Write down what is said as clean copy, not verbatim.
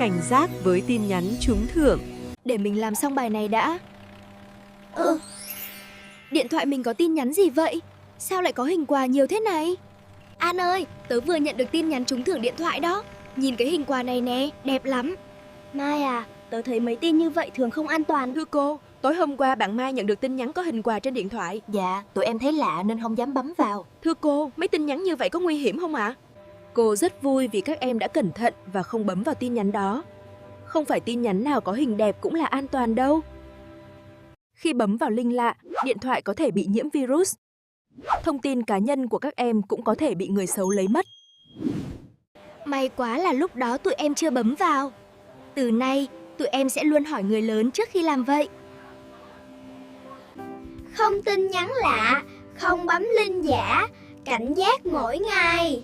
cảnh giác với tin nhắn trúng thưởng. Để mình làm xong bài này đã. Điện thoại mình có tin nhắn gì vậy? Sao lại có hình quà nhiều thế này? An ơi, tớ vừa nhận được tin nhắn trúng thưởng điện thoại đó. Nhìn cái hình quà này nè, đẹp lắm. Mai à, tớ thấy mấy tin như vậy thường không an toàn. Thưa cô, tối hôm qua bạn Mai nhận được tin nhắn có hình quà trên điện thoại. Dạ, tụi em thấy lạ nên không dám bấm vào. Thưa cô, mấy tin nhắn như vậy có nguy hiểm không ạ? Cô rất vui vì các em đã cẩn thận và không bấm vào tin nhắn đó. Không phải tin nhắn nào có hình đẹp cũng là an toàn đâu. Khi bấm vào link lạ, điện thoại có thể bị nhiễm virus. Thông tin cá nhân của các em cũng có thể bị người xấu lấy mất. May quá là lúc đó tụi em chưa bấm vào. Từ nay, tụi em sẽ luôn hỏi người lớn trước khi làm vậy. Không tin nhắn lạ, không bấm link giả, cảnh giác mỗi ngày.